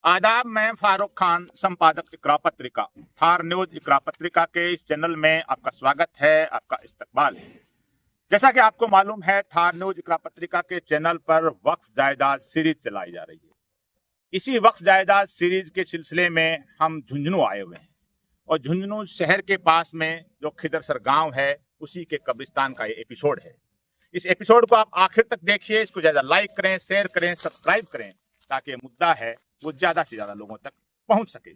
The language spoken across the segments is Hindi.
आदाब। मैं फारूक खान, संपादक इकरा पत्रिका, थार न्यूज इकरा पत्रिका के इस चैनल में आपका स्वागत है, आपका इस्तकबाल है। जैसा कि आपको मालूम है, थार न्यूज इकरा पत्रिका के चैनल पर वक्फ जायदाद सीरीज चलाई जा रही है। इसी वक्फ जायदाद सीरीज के सिलसिले में हम झुंझुनू आए हुए हैं और झुंझुनू शहर के पास में जो खिदरसर गांव है, उसी के कब्रिस्तान का ये एपिसोड है। इस एपिसोड को आप आखिर तक देखिए, इसको ज्यादा लाइक करें, शेयर करें, सब्सक्राइब करें, ताकि मुद्दा है वो ज्यादा से ज्यादा लोगों तक पहुंच सके।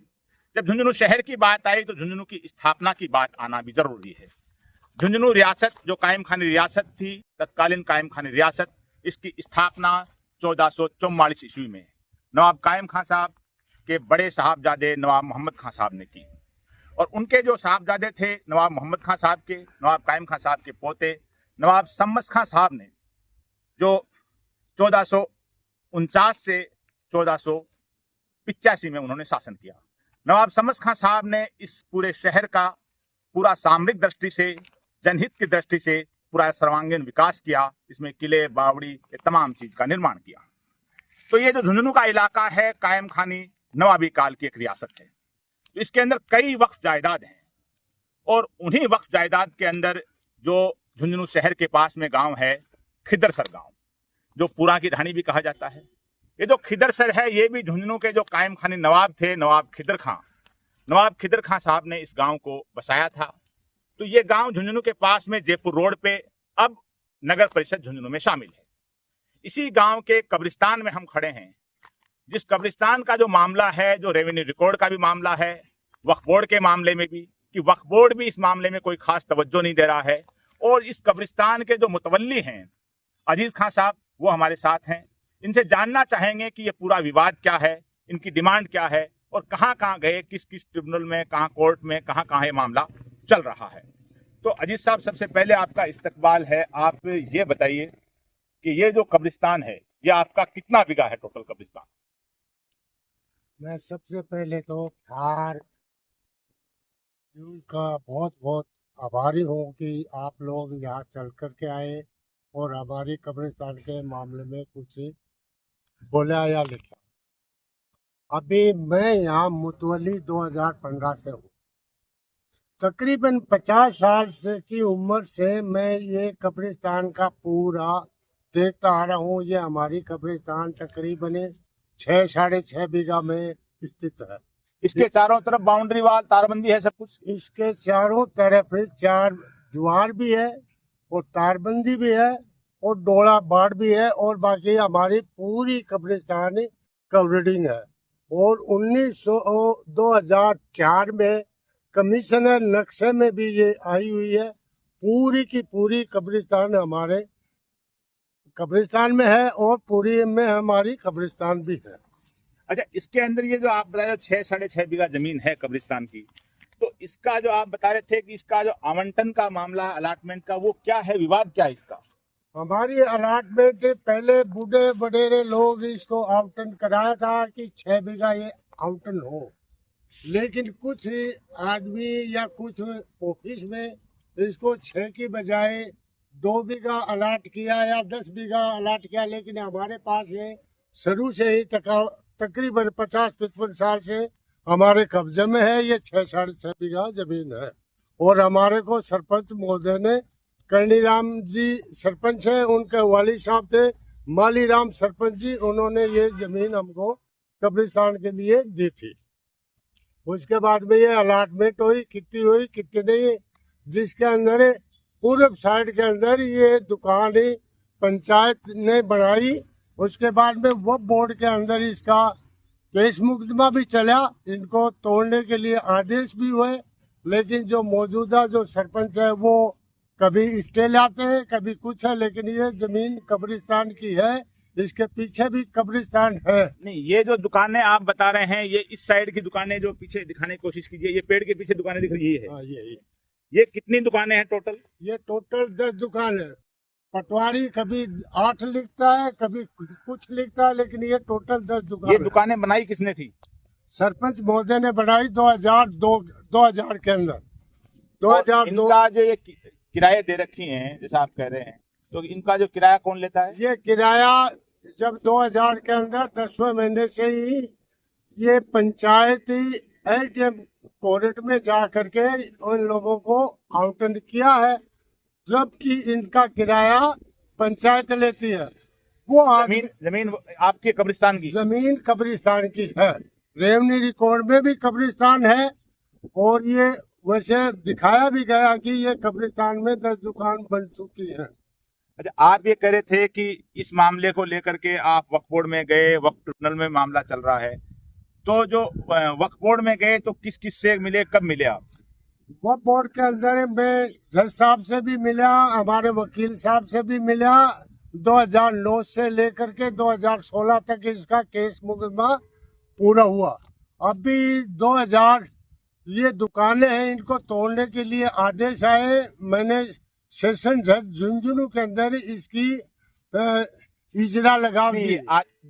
जब झुंझुनू शहर की बात आई तो झुंझुनू की स्थापना की बात आना भी जरूरी है। झुंझुनू रियासत जो कायम खानी रियासत थी, तत्कालीन कायम खानी रियासत, इसकी स्थापना 1444 ईस्वी में नवाब कायम खान साहब के बड़े साहबजादे नवाब मोहम्मद खान साहब ने की। और उनके जो साहबजादे थे नवाब मोहम्मद खान साहब के, नवाब कायम खान साहब के पोते नवाब शम्स खान साहब ने, जो 1449 से 1485 में उन्होंने शासन किया। नवाब शम्स खान साहब ने इस पूरे शहर का पूरा सामरिक दृष्टि से, जनहित की दृष्टि से पूरा सर्वांगीण विकास किया। इसमें किले, बावड़ी, ये तमाम चीज का निर्माण किया। तो ये जो झुंझुनू का इलाका है, कायम खानी नवाबी काल की एक रियासत है। तो इसके अंदर कई वक्फ जायदाद हैं और उन्हीं वक्फ जायदाद के अंदर जो झुंझुनू शहर के पास में गांव है खिदरसर गांव, जो पुरा की ढाणी भी कहा जाता है। ये जो खिदरसर है, ये भी झुंझुनू के जो कायम खानी नवाब थे, नवाब खिदर खां साहब ने इस गांव को बसाया था। तो ये गांव झुंझुनू के पास में जयपुर रोड पे अब नगर परिषद झुंझुनू में शामिल है। इसी गांव के कब्रिस्तान में हम खड़े हैं, जिस कब्रिस्तान का जो मामला है, जो रेवेन्यू रिकॉर्ड का भी मामला है, वक्फ बोर्ड के मामले में भी, कि वक्फ बोर्ड भी इस मामले में कोई खास तवज्जो नहीं दे रहा है। और इस कब्रिस्तान के जो मुतवल्ली हैं अजीज खान साहब, वो हमारे साथ हैं। इनसे जानना चाहेंगे कि ये पूरा विवाद क्या है, इनकी डिमांड क्या है और कहाँ कहाँ गए, किस किस ट्रिब्यूनल में, कहाँ कोर्ट में, कहाँ कहाँ ये मामला चल रहा है। तो अजीज साहब, सबसे पहले आपका इस्तकबाल है। आप ये बताइए कि ये जो कब्रिस्तान है, ये आपका कितना बीघा है टोटल कब्रिस्तान? मैं सबसे पहले तो थार न्यूज़ का बहुत बहुत आभारी हूँ कि आप लोग यहाँ चल कर के आए और हमारी कब्रिस्तान के मामले में कुछ बोला या लिखा। अभी मैं यहाँ मुतवली 2015 से हूँ। तकरीबन 50 साल से की उम्र से मैं ये कब्रिस्तान का पूरा देखता आ रहा हूँ। ये हमारी कब्रिस्तान तकरीबन 6-6.5 बीघा में स्थित है। इसके चारों तरफ बाउंड्री वाल, तारबंदी है, सब कुछ? इसके चारों तरफ 4 द्वार भी है और तारबंदी भी है और डोला बाड़ भी है और बाकी हमारी पूरी कब्रिस्तान कवरेडिंग है। और 2004 में कमिश्नर नक्शे में भी ये आई हुई है। पूरी की पूरी कब्रिस्तान हमारे कब्रिस्तान में है और पूरी में हमारी कब्रिस्तान भी है। अच्छा, इसके अंदर ये जो आप बता रहे हो 6-6.5 बीघा जमीन है कब्रिस्तान की, तो इसका जो आप बता रहे थे कि इसका जो आवंटन का मामला, अलॉटमेंट का, वो क्या है, विवाद क्या है इसका? हमारी अलॉटमेंट पहले बूढ़े बडेरे लोग इसको आवंटन कराया था कि 6 बीघा ये आवंटन हो, लेकिन कुछ आदमी या कुछ ऑफिस में इसको 6 की बजाय 2 बीघा अलॉट किया या 10 बीघा अलॉट किया। लेकिन हमारे पास ये शुरू से ही तकरीबन 50-55 साल से हमारे कब्जे में है। ये 6-6.5 बीघा जमीन है और हमारे को सरपंच महोदय ने, करणी राम जी सरपंच है, उनके वालिद साहब थे माली राम सरपंच जी, उन्होंने ये जमीन हमको कब्रिस्तान के लिए दी थी। उसके बाद में ये अलॉटमेंट हुई कितनी नहीं, जिसके अंदर पूर्व साइड के अंदर ये दुकान पंचायत ने बनाई। उसके बाद में वक्फ बोर्ड के अंदर इसका केस मुकदमा भी चला, इनको तोड़ने के लिए आदेश भी हुए, लेकिन जो मौजूदा जो सरपंच है वो कभी स्टे लाते हैं, कभी कुछ है। लेकिन ये जमीन कब्रिस्तान की है, इसके पीछे भी कब्रिस्तान है। नहीं, ये जो दुकानें आप बता रहे हैं, ये इस साइड की दुकानें जो पीछे दिखाने की कोशिश कीजिए, ये पेड़ के पीछे दुकानें दिख रही है। ये कितनी दुकानें हैं टोटल? ये टोटल 10 दुकान है। पटवारी कभी 8 लिखता है, कभी कुछ लिखता है, लेकिन ये टोटल 10 दुकान। ये दुकानें बनाई किसने थी? सरपंच महोदय ने बनाई 2000 के अंदर। 2002। इनका जो ये किराए दे रखी हैं, जैसा आप कह रहे हैं, तो इनका जो किराया कौन लेता है? ये किराया जब 2000 के अंदर 10वें महीने से ही ये पंचायती एटीएम कोर्ट में जा करके उन लोगों को आवंटन किया है, जबकि इनका किराया पंचायत लेती है। वो जमीन जमीन आपके कब्रिस्तान की? जमीन कब्रिस्तान की है, रेवन्यू रिकॉर्ड में भी कब्रिस्तान है, और ये वैसे दिखाया भी गया कि ये कब्रिस्तान में 10 दुकान बन चुकी है। अच्छा, आप ये कह रहे थे कि इस मामले को लेकर के आप वक्फ बोर्ड में गए, वक्फ ट्रिब्यूनल में मामला चल रहा है, तो जो वक्फ बोर्ड में गए तो किस किस से मिले, कब मिले आप? वक्फ बोर्ड के अंदर मैं जज साहब से भी मिला, हमारे वकील साहब से भी मिला। 2009 से लेकर के 2016 तक इसका केस मुकदमा पूरा हुआ। अभी 2000 ये दुकानें हैं, इनको तोड़ने के लिए आदेश आए। मैंने सेशन जज झुंझुनू के अंदर इसकी इजरा लगा दी।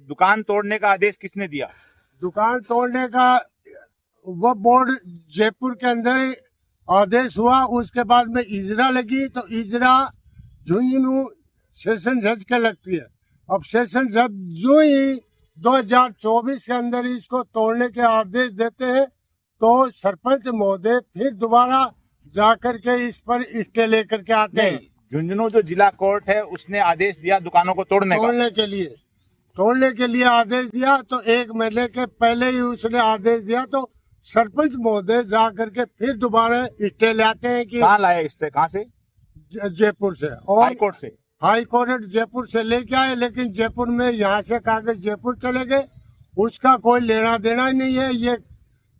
दुकान तोड़ने का आदेश किसने दिया? दुकान तोड़ने का वक्फ बोर्ड जयपुर के अंदर आदेश हुआ, उसके बाद में इजरा लगी, तो इजरा झुंझुनू सेशन जज के लगती है। अब सेशन जज जो ही 2024 के अंदर इसको तोड़ने के आदेश देते हैं, तो सरपंच महोदय फिर दोबारा जाकर के इस पर स्टे लेकर के आते हैं। झुंझुनू जो जिला कोर्ट है उसने आदेश दिया दुकानों को तोड़ने के लिए आदेश दिया, तो 1 महीने के पहले ही उसने आदेश दिया, तो सरपंच महोदय जा करके फिर दोबारा स्टे लाते हैं। कि कहाँ लाए स्टे? कहाँ से? जयपुर से, और हाई कोर्ट से। हाई कोर्ट जयपुर से लेके आए, लेकिन जयपुर में यहाँ से कागज जयपुर चले गए, उसका कोई लेना देना ही नहीं है। ये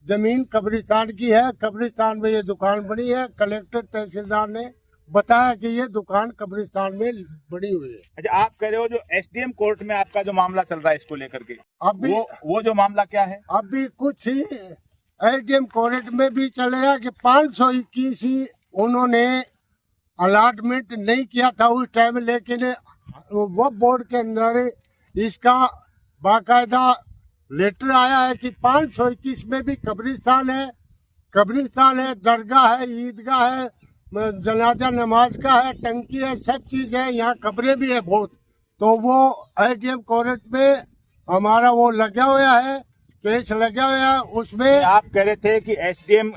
जमीन कब्रिस्तान की है, कब्रिस्तान में ये दुकान बनी है। कलेक्टर तहसीलदार ने बताया कि ये दुकान कब्रिस्तान में बनी हुई है। अच्छा, आप कह रहे हो जो एसडीएम कोर्ट में आपका जो मामला चल रहा है इसको लेकर के, अभी वो जो मामला क्या है? अभी कुछ ही एसडीएम कोर्ट में भी चल रहा है कि 521 ही उन्होंने अलॉटमेंट नहीं किया था उस टाइम, लेकिन वक्फ बोर्ड के अंदर इसका बाकायदा लेटर आया है कि 521 में भी कब्रिस्तान है, दरगाह है, ईदगाह है, जनाजा नमाज का है, टंकी है, सब चीज है, यहाँ कब्रें भी है बहुत। तो वो एसडीएम कोर्ट में हमारा वो लगा हुआ है, केस लगा हुआ है। उसमें आप कह रहे थे कि एसडीएम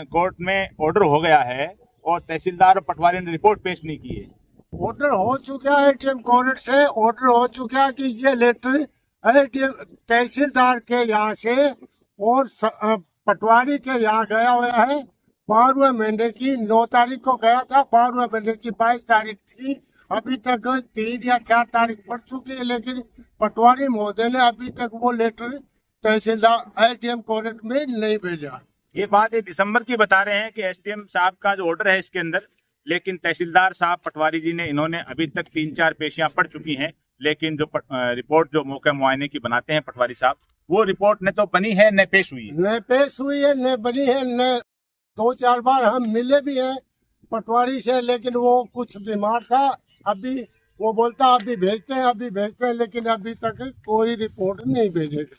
कोर्ट में ऑर्डर हो गया है और तहसीलदार और पटवारी ने रिपोर्ट पेश नहीं की है। ऑर्डर हो चुका है, एसडीएम कोर्ट से ऑर्डर हो चुका है कि ये लेटर तहसीलदार के यहाँ से और पटवारी के यहाँ गया हुआ है। 12वें महीने की 9 तारीख को गया था, 12वें महीने की 22 तारीख थी, अभी तक 3 या 4 तारीख पड़ चुकी है, लेकिन पटवारी महोदय ने अभी तक वो लेटर तहसीलदार एसडीएम कोर्ट में नहीं भेजा। ये बात 1 दिसंबर की बता रहे हैं कि एसडीएम साहब का जो ऑर्डर है इसके अंदर, लेकिन तहसीलदार साहब पटवारी जी ने इन्होंने अभी तक 3-4 पेशियां पड़ चुकी हैं, लेकिन जो रिपोर्ट जो मौके मुआयने की बनाते हैं पटवारी साहब, वो रिपोर्ट न तो बनी है न पेश हुई है, न बनी है, न 2-4 बार हम मिले भी हैं पटवारी से, लेकिन वो कुछ बीमार था। अभी वो बोलता अभी भेजते हैं, लेकिन अभी तक कोई रिपोर्ट नहीं भेजेगा।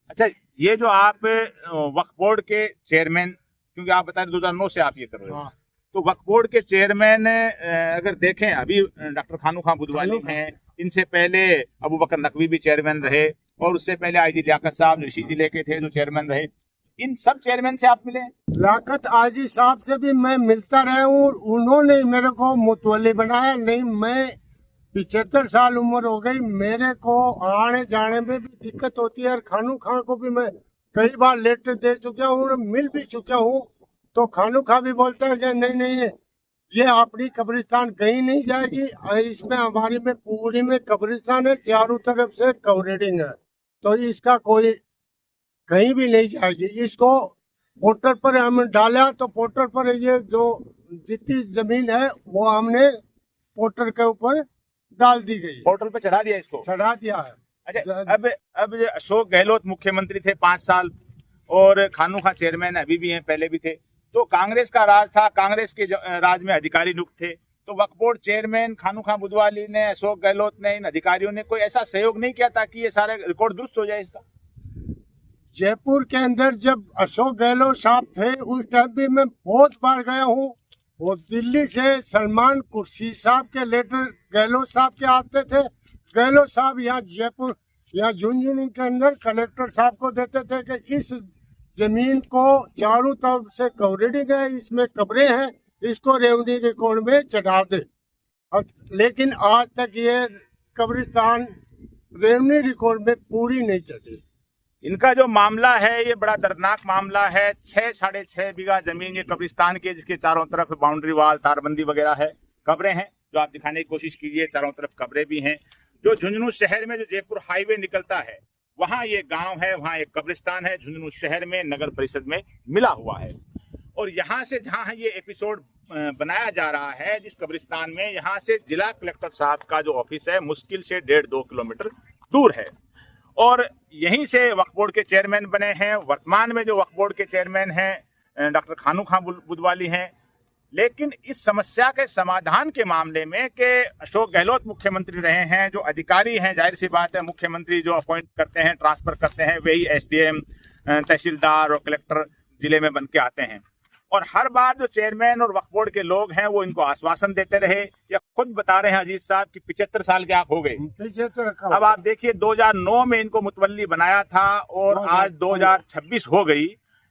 अच्छा, ये जो आप वक्फ बोर्ड के चेयरमैन, क्योंकि आप बता रहे 2009 से आप ये कर रहे हो, तो वक्फ बोर्ड के चेयरमैन अगर देखें, अभी डॉक्टर खानू खां बुधवाली हैं, इनसे पहले अबू बकर नकवी भी चेयरमैन रहे, और उससे पहले आईजी लियाकत साहब ऋषि जिले के थे जो चेयरमैन रहे। इन सब चेयरमैन से आप मिले? लियाकत आईजी साहब से भी मैं मिलता रहा हूँ, उन्होंने मेरे को मुतवल्ली बनाया नहीं। मैं 75 साल उम्र हो गई, मेरे को आने जाने में भी दिक्कत होती है। और खानू खां को भी मैं कई बार लेटर दे चुका हूँ, मिल भी चुका हूँ, तो खानू खां भी बोलता है कि नहीं ये अपनी कब्रिस्तान कहीं नहीं जाएगी, इसमें हमारी में पूरी में कब्रिस्तान है, चारों तरफ से कवरेटिंग है, तो इसका कोई कहीं भी नहीं जाएगी। इसको पोर्टल पर हम डाला, तो पोर्टल पर ये जो जितनी जमीन है वो हमने पोर्टल के ऊपर डाल दी गई, पोर्टल पे चढ़ा दिया, इसको चढ़ा दिया है। अच्छा, अब अशोक गहलोत मुख्यमंत्री थे 5 साल, और खानू खां चेयरमैन अभी भी हैं, पहले भी थे, तो कांग्रेस का राज था, कांग्रेस के राज में अधिकारी नियुक्त थे, तो वक्फ बोर्ड चेयरमैन खानू खां बुधवाली ने, अशोक गहलोत ने, इन अधिकारियों ने कोई ऐसा सहयोग नहीं किया ताकि ये सारे रिकॉर्ड दुरुस्त हो जाए इसका? जयपुर के अंदर जब अशोक गहलोत साहब थे उस टाइम भी मैं बहुत बार गया हूँ। वो दिल्ली से सलमान कुर्सी साहब के लेटर गहलोत साहब के आते थे, गहलोत साहब यहाँ जयपुर या झुंझुनू के अंदर कलेक्टर साहब को देते थे कि इस जमीन को चारों तरफ से कवरेडिंग है, इसमें कब्रें हैं, इसको रेवन्यू रिकॉर्ड में चढ़ा दे। लेकिन आज तक ये कब्रिस्तान रेवन्यू रिकॉर्ड में पूरी नहीं चढ़ी। इनका जो मामला है ये बड़ा दर्दनाक मामला है। 6-6.5 बीघा जमीन ये कब्रिस्तान की है, जिसके चारों तरफ बाउंड्री वाल, तारबंदी वगैरह है, कब्रें हैं जो आप दिखाने की कोशिश कीजिए, चारों तरफ कब्रें भी हैं। जो झुंझुनू शहर में जो जयपुर हाईवे निकलता है वहां ये गांव है, वहां एक कब्रिस्तान है, झुंझुनू शहर में नगर परिषद में मिला हुआ है। और यहाँ से जहाँ ये एपिसोड बनाया जा रहा है जिस कब्रिस्तान में, यहाँ से जिला कलेक्टर साहब का जो ऑफिस है मुश्किल से 1.5-2 किलोमीटर दूर है। और यहीं से वक्फ बोर्ड के चेयरमैन बने हैं। वर्तमान में जो वक्फ बोर्ड के चेयरमैन हैं डॉक्टर खानू खां बुदवाली हैं। लेकिन इस समस्या के समाधान के मामले में कि अशोक गहलोत मुख्यमंत्री रहे हैं, जो अधिकारी हैं, जाहिर सी बात है मुख्यमंत्री जो अपॉइंट करते हैं, ट्रांसफर करते हैं, वही एसडीएम, तहसीलदार और कलेक्टर जिले में बन के आते हैं। और हर बार जो चेयरमैन और वक्फ बोर्ड के लोग हैं वो इनको आश्वासन देते रहे, या खुद बता रहे हैं अजीत साहब कि 75 साल के आप हो गए। 75 अब आप देखिए 2009 में इनको मुतवल्ली बनाया था और आज 2026 हो गई,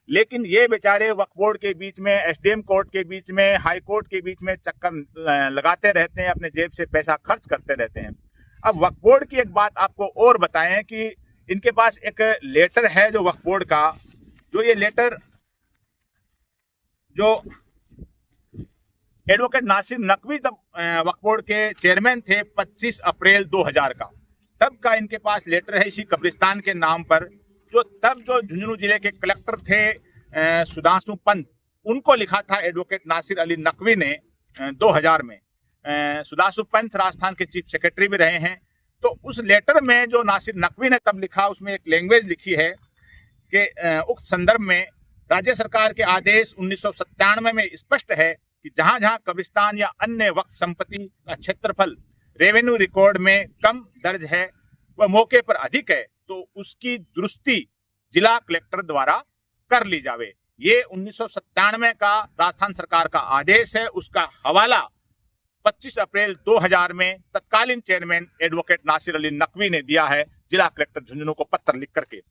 लेकिन ये बेचारे वक्फ बोर्ड के बीच में, एसडीएम कोर्ट के बीच में, हाई कोर्ट के बीच में चक्कर लगाते रहते हैं, अपने जेब से पैसा खर्च करते रहते हैं। अब वक्फ बोर्ड की एक बात आपको और बताएं कि इनके पास एक लेटर है जो वक्फ बोर्ड का, जो ये लेटर जो एडवोकेट नासिर नकवी तब वक्फ बोर्ड के चेयरमैन थे 25 अप्रैल 2000 का, तब का इनके पास लेटर है इसी कब्रिस्तान के नाम पर, जो तब जो झुंझुनू जिले के कलेक्टर थे सुधांशु पंत, उनको लिखा था एडवोकेट नासिर अली नकवी ने 2000 में। सुधांशु पंत राजस्थान के चीफ सेक्रेटरी भी रहे हैं। तो उस लेटर में जो नासिर नकवी ने तब लिखा, उसमें एक लैंग्वेज लिखी है कि उक्त संदर्भ में राज्य सरकार के आदेश 1997 में स्पष्ट है कि जहां जहां कब्रिस्तान या अन्य वक्फ संपत्ति का क्षेत्रफल रेवेन्यू रिकॉर्ड में कम दर्ज है व मौके पर अधिक है तो उसकी दुरुस्ती जिला कलेक्टर द्वारा कर ली जावे। ये 1997 का राजस्थान सरकार का आदेश है। उसका हवाला 25 अप्रैल 2000 में तत्कालीन चेयरमैन एडवोकेट नासिर अली नकवी ने दिया है जिला कलेक्टर झुंझुनू को पत्र लिख करके।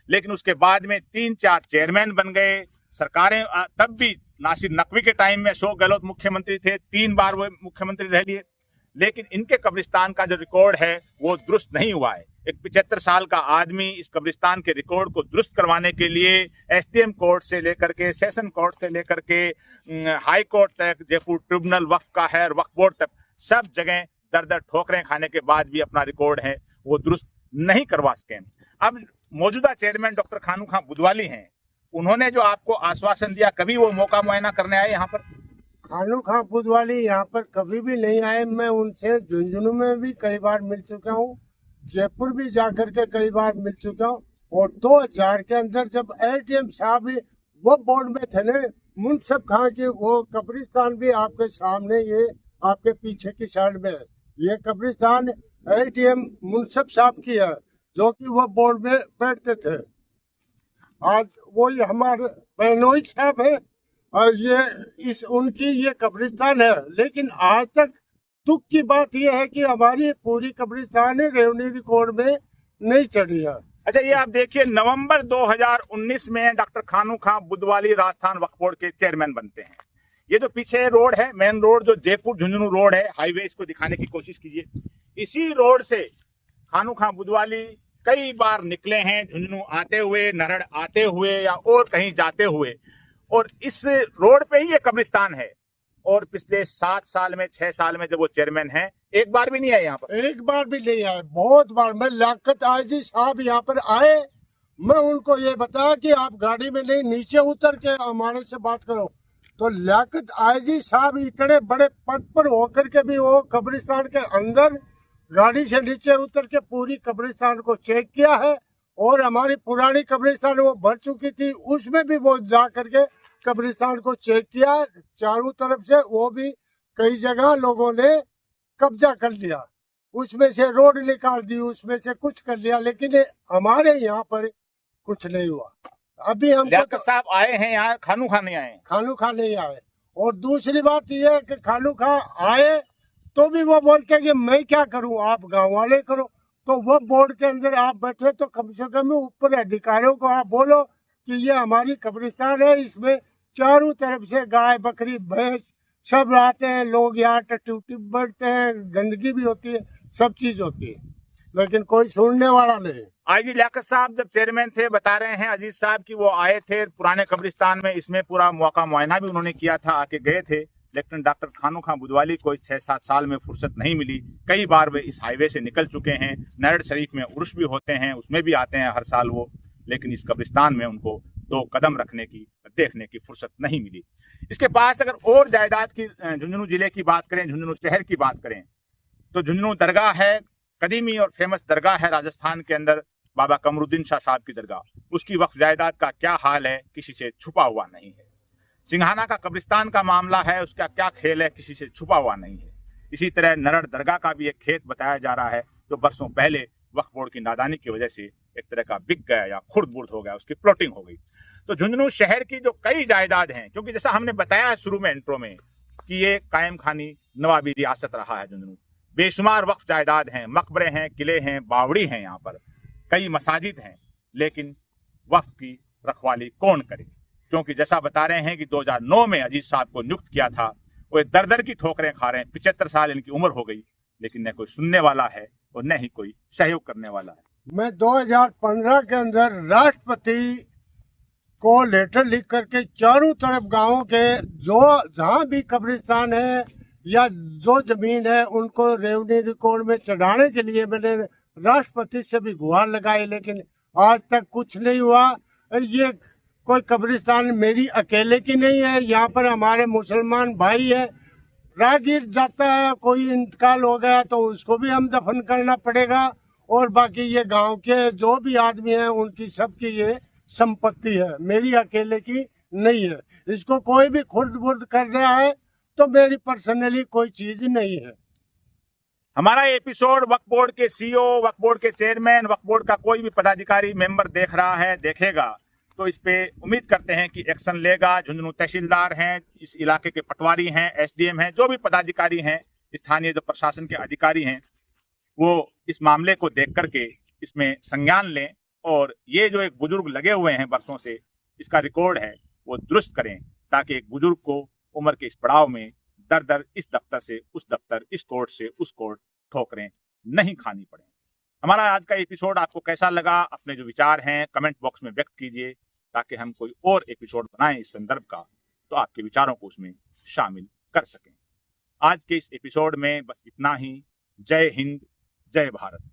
लेकिन उसके बाद में 3-4 चेयरमैन बन गए सरकारें। तब भी नासिर नकवी के टाइम में अशोक गहलोत मुख्यमंत्री थे, 3 बार वो मुख्यमंत्री रह लिए, लेकिन इनके कब्रिस्तान का जो रिकॉर्ड है वो दुरुस्त नहीं हुआ है। एक 75 साल का आदमी इस कब्रिस्तान के रिकॉर्ड को दुरुस्त करवाने के लिए एसडीएम कोर्ट से लेकर के, सेशन कोर्ट से लेकर के हाई कोर्ट तक, जयपुर ट्रिब्यूनल वक्फ का है और वक्फ बोर्ड तक, सब जगह दर ठोकरें खाने के बाद भी अपना रिकॉर्ड है वो दुरुस्त नहीं करवा सके। अब मौजूदा चेयरमैन डॉक्टर खानू खां बुदवाली हैं, उन्होंने जो आपको आश्वासन दिया, कभी वो मौका मुआयना करने आए यहाँ पर? खानू खां बुदवाली यहाँ पर कभी भी नहीं आए। मैं उनसे झुंझुनू में भी कई बार मिल चुका हूँ, जयपुर भी जाकर के कई बार मिल चुका हूँ। और 2000 के अंदर जब एटीएम साहब वो बोर्ड में थे न, मुनसब खां की वो कब्रिस्तान भी आपके सामने, ये आपके पीछे की साइड में है। ये कब्रिस्तान एटीएम मुनसब साहब की है, जो कि वो बोर्ड में बैठते थे। आज वो हमारे बहनोई साहब है और ये उनकी ये कब्रिस्तान है। लेकिन आज तक दुख की बात यह है कि हमारी पूरी कब्रिस्तान रेवन्यू रिकॉर्ड में नहीं चढ़ी है। अच्छा, ये आप देखिए नवंबर 2019 में डॉक्टर खानू खां बुदवाली राजस्थान वक्फ बोर्ड के चेयरमैन बनते हैं। ये जो पीछे रोड है, मेन रोड जो जयपुर झुंझुनू रोड है, हाईवे, इसको दिखाने की कोशिश कीजिए। इसी रोड से खानू खां बुदवाली कई बार निकले हैं, झुंझुनू आते हुए, नरड़ आते हुए या और कहीं जाते हुए, और इस रोड पे ही ये कब्रिस्तान है। और पिछले 7 साल में, 6 साल में जब वो चेयरमैन हैं, एक बार भी नहीं आए यहाँ पर। एक बार भी नहीं आए। बहुत बार मैं लियाकत आयजी साहब यहाँ पर आए, मैं उनको ये बताया कि आप गाड़ी में नहीं, नीचे उतर के हमारे से बात करो। तो लियाकत आयजी साहब इतने बड़े पद पर होकर के भी वो कब्रिस्तान के अंदर गाड़ी से नीचे उतर के पूरी कब्रिस्तान को चेक किया है। और हमारी पुरानी कब्रिस्तान वो भर चुकी थी, उसमें भी वो जा करके कब्रिस्तान को चेक किया चारों तरफ से। वो भी कई जगह लोगों ने कब्जा कर लिया, उसमें से रोड निकाल दी, उसमें से कुछ कर लिया, लेकिन हमारे यहाँ पर कुछ नहीं हुआ। अभी हम साहब आए हैं यहाँ, खानू खां नहीं आए। खानू खां नहीं आए। और दूसरी बात यह है कि खानू खां आए तो भी वो बोलते हैं कि मैं क्या करूं, आप गांव वाले करो। तो वो बोर्ड के अंदर आप बैठे तो कम से कम ऊपर अधिकारियों को आप बोलो कि ये हमारी कब्रिस्तान है, इसमें चारों तरफ से गाय बकरी भैंस सब आते हैं, लोग यहाँ टूटी बैठते हैं, गंदगी भी होती है, सब चीज होती है, लेकिन कोई सुनने वाला नहीं। आईजी लियाकत साहब जब चेयरमैन थे, बता रहे हैं अजीज साहब कि वो आए थे पुराने कब्रिस्तान में, इसमें पूरा मौका मुआयना भी उन्होंने किया था, आके गए थे, लेकिन डॉक्टर खानू खां बुधवाली को 6-7 साल में फुर्सत नहीं मिली। कई बार वे इस हाईवे से निकल चुके हैं, नरड शरीफ में उर्स भी होते हैं, उसमें भी आते हैं हर साल वो, लेकिन इस कब्रिस्तान में उनको 2 कदम रखने की, देखने की फुर्सत नहीं मिली। इसके पास अगर और जायदाद की, झुंझुनू जिले की बात करें, झुंझुनू शहर की बात करें, तो झुंझुनू दरगाह है, कदीमी और फेमस दरगाह है राजस्थान के अंदर, बाबा कमरुद्दीन शाह साहब की दरगाह। उसकी वक्फ जायदाद का क्या हाल है, किसी से छुपा हुआ नहीं है। सिंघाना का कब्रिस्तान का मामला है, उसका क्या खेल है, किसी से छुपा हुआ नहीं है। इसी तरह नरड़ दरगाह का भी एक खेत बताया जा रहा है, जो बरसों पहले वक्फ बोर्ड की नादानी की वजह से एक तरह का बिक गया या खुर्द बुर्द हो गया, उसकी प्लॉटिंग हो गई। तो झुंझुनू शहर की जो कई जायदाद हैं, क्योंकि जैसा हमने बताया शुरू में इंट्रो में कि ये कायम खानी नवाबी रियासत रहा है झुंझुनू, बेशुमार वक्फ जायदाद हैं, मकबरे हैं, किले हैं, बावड़ी हैं, यहाँ पर कई मसाजिद हैं, लेकिन वक्फ की रखवाली कौन करे? क्योंकि जैसा बता रहे हैं कि 2009 में अजीज साहब को नियुक्त किया था, वो दर दर की ठोकरें खा रहे हैं, 75 साल इनकी उम्र हो गई, लेकिन न कोई सुनने वाला है और न ही कोई सहयोग करने वाला है। मैं 2015 के अंदर राष्ट्रपति को लेटर लिख करके चारों तरफ गांवों के जो जहां भी कब्रिस्तान है या जो जमीन है उनको रेवन्यू रिकॉर्ड में चढ़ाने के लिए मैंने राष्ट्रपति से भी गुहार लगाई, लेकिन आज तक कुछ नहीं हुआ। ये कोई कब्रिस्तान मेरी अकेले की नहीं है, यहाँ पर हमारे मुसलमान भाई है, राहगीर जाता है, कोई इंतकाल हो गया तो उसको भी हम दफन करना पड़ेगा, और बाकी ये गांव के जो भी आदमी हैं उनकी सबकी ये संपत्ति है, मेरी अकेले की नहीं है। इसको कोई भी खुर्द बुर्द कर रहा है तो मेरी पर्सनली कोई चीज नहीं है। हमारा एपिसोड वक्फ बोर्ड के सीईओ, वक्फ बोर्ड के चेयरमैन, वक्फ बोर्ड का कोई भी पदाधिकारी मेंबर देख रहा है, देखेगा, तो इस पे उम्मीद करते हैं कि एक्शन लेगा। झुंझुनू तहसीलदार हैं, इस इलाके के पटवारी हैं, एसडीएम हैं, जो भी पदाधिकारी हैं, स्थानीय जो प्रशासन के अधिकारी हैं, वो इस मामले को देख करके इसमें संज्ञान लें और ये जो एक बुजुर्ग लगे हुए हैं बरसों से, इसका रिकॉर्ड है वो दुरुस्त करें, ताकि एक बुजुर्ग को उम्र के इस पड़ाव में दर दर इस दफ्तर से उस दफ्तर, इस कोर्ट से उस कोर्ट ठोकरें नहीं खानी पड़े। हमारा आज का एपिसोड आपको कैसा लगा? अपने जो विचार हैं कमेंट बॉक्स में व्यक्त कीजिए, ताकि हम कोई और एपिसोड बनाएं इस संदर्भ का, तो आपके विचारों को उसमें शामिल कर सकें। आज के इस एपिसोड में बस इतना ही। जय हिंद, जय भारत।